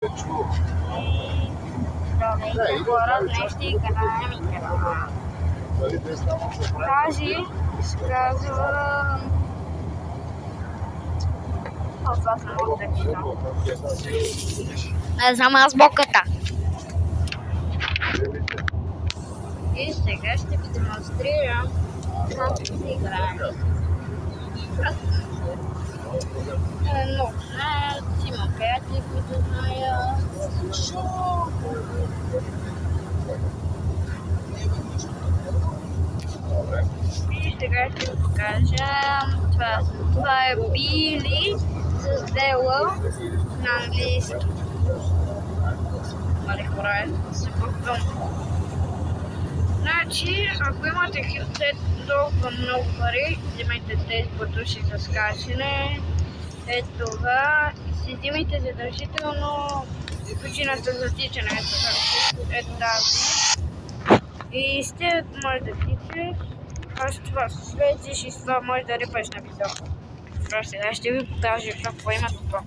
Здравейте, хора! Днес ще играем игра. Тази се казва... Това не мога да читам. Не знам азбуката. И сега ще ви демонстрирам как се играем. Много знаят, има приятели, които знаят. И сега ще ви покажа. Това е Били с дело на английски. Мали хора, се бъркам. Значи, ако имате толкова много пари, вземайте тези бутуши за скачане. Ето това. Си взимайте задължително причината за тичане. Ето тази. И сте може да тичаш. Аз това слезеш и с това може да рипаш на високо. Сега ще ви покажа какво има това.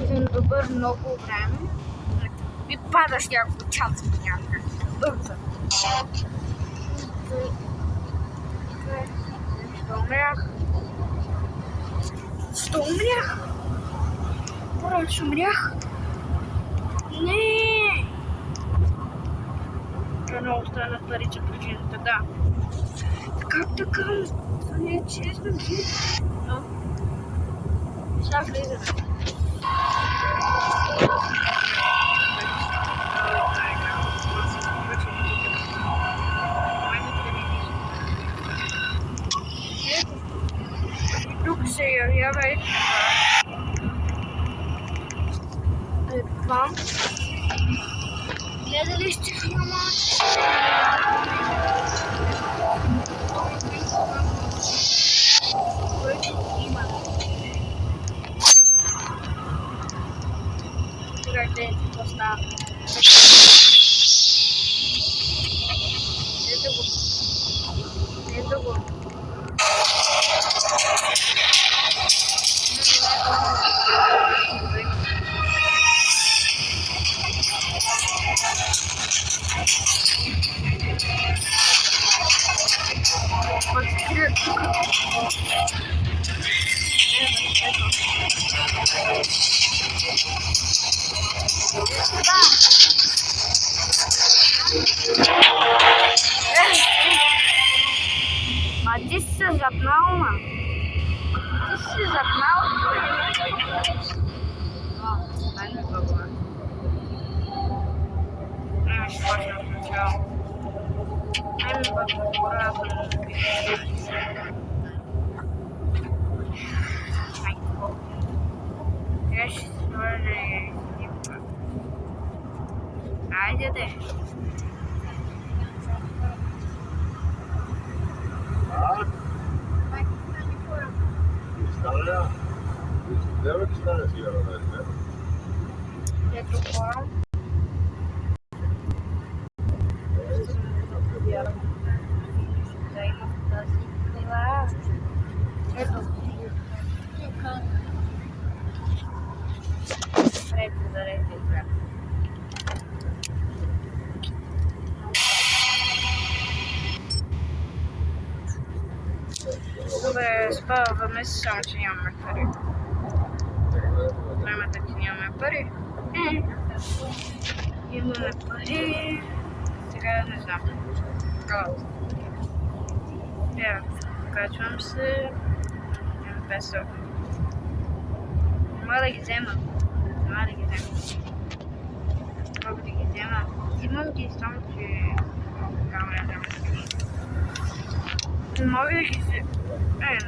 Съм добър много време. Ви падаш някакво чанс някак. Бързо. Що умрях? Поръчно умрях. Не! Много стана парича причината, да. Как така? Това не е честно, но... Сега влизаме. Тук се явява и това. Гледали сте филма? Има. Сега гледайте какво става. Ето го. Ето го. Ма ти си се запнал, ма? Ти си се запнал? Дай ми това. Ай, ще почна от начало. Ай ми бъде ще свърли снимка. Айде де. Ето хора. Да има тази крила. Ето. Пред да зарете игра. Добре, спаваме се, само че нямаме пари. Проблемът е, че нямаме пари. Имаме пари. Сега не знам. Качвам се. Имам 500. Не мога да ги взема. Мога да ги взема. Имам ги само, че камера няма да ги. Не мога да ги взема. Не.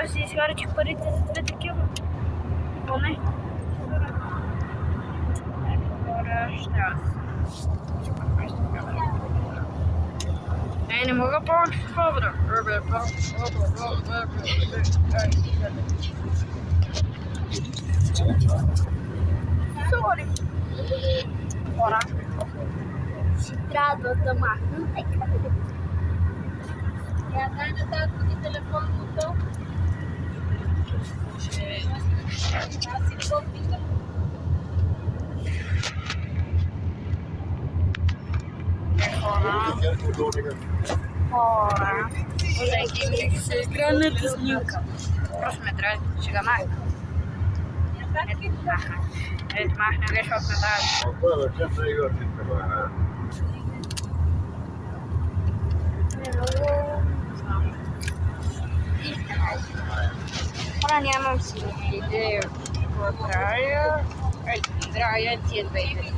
Аз си изхарчих парите за две такива. Поне. Хора, ще аз. Ej, nie mogę połączyć dobra. Sorry. Ora. Strado do machnu. Ja znajdę tak do telefonu, to... Ora. Granate z Newka. Proszę mnie teraz, chega mais. Het mag nog eens wat naar buiten. Ora nie mam idei voor draaien. Draaien het beter.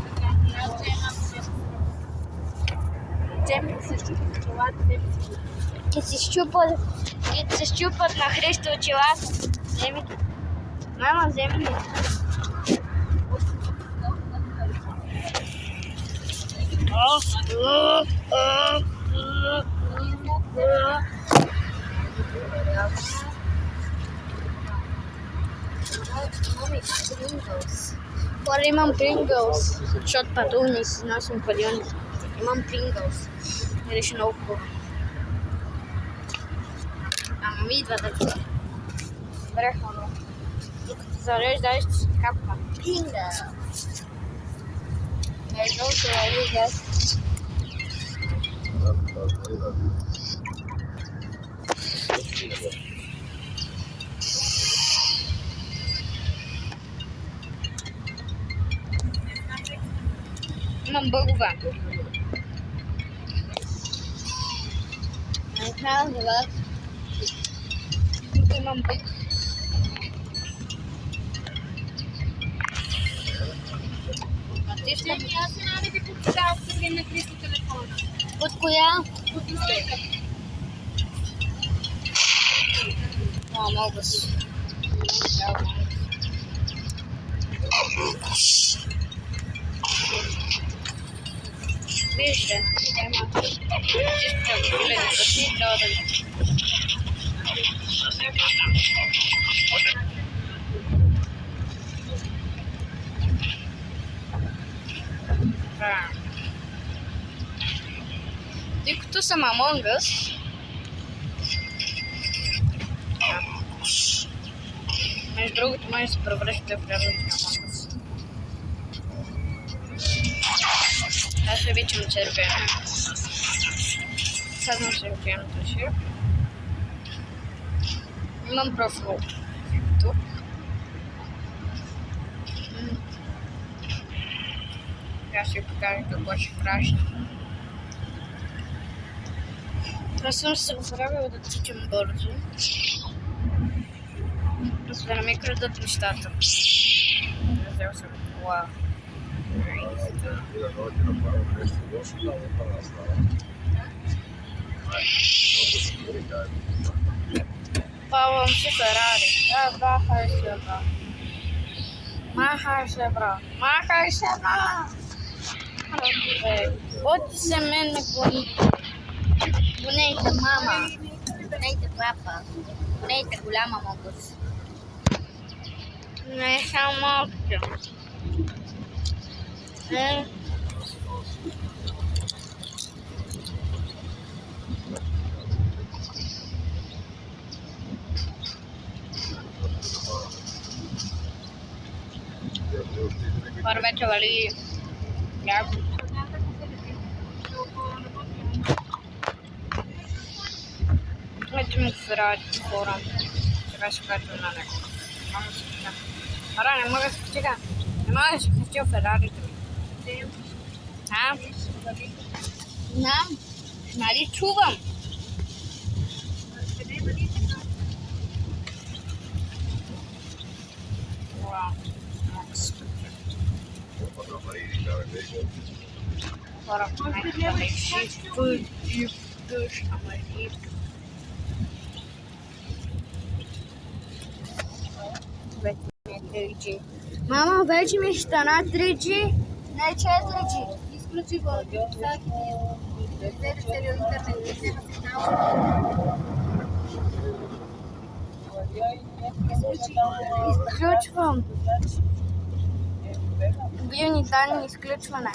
Keď si šťupať na Christu čela zemi. Mama zemi. Agora imam Pringles. Shot patunis, nós não podemos. Imam Pringles. Eles não vão. A mi dva tako. Vrhovno. Za reč da ještě kapka. Pringles. Nežou to je Mam boguwa. Mam boguwa. Ja se nadam da kući da ostavim na 300 telefona. Od koja? Od Uzbeka. O, mogu si. Više. Čisto bile da ti dodam. Digo, tu sam Among Us. Mas drugo tu možeš provršiti prevršiti Among Us. Ja sve bit ćemo čerpene. Sad možem krenuti še. Imam profil tu. Ja ще покажа какво ще праща. Това съм се оправила да тичам бързо. За да не ми крадат нещата. Взел съм кола. Павам си Ферари. Махай се, бра. Махай се, бра. Махай се, бра. От се мен ме гони. Бунейте мама. Бунейте папа. Бунейте голяма могъс. Не съм малка. Par вече вали някой. Ето ми Ферари форум. Сега ще кажа на него. Мамо се кача. Ара, не мога да се кача. Не мога да се кача Ферарито ми. А? Знам. Нали чувам? Para Мама, вече ми стана 3G, не 4G. Изключи го. Exterior интернет, няма сигнал. Изключвам. Мобилни данни, изключване.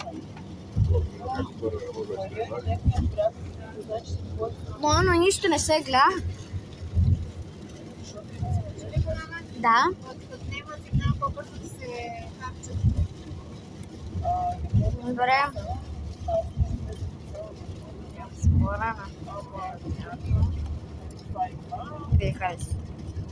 Но нищо не се гледа. Да. От него сигнал по-бързо да се хапчат. Добре. Скоро. Дихай си.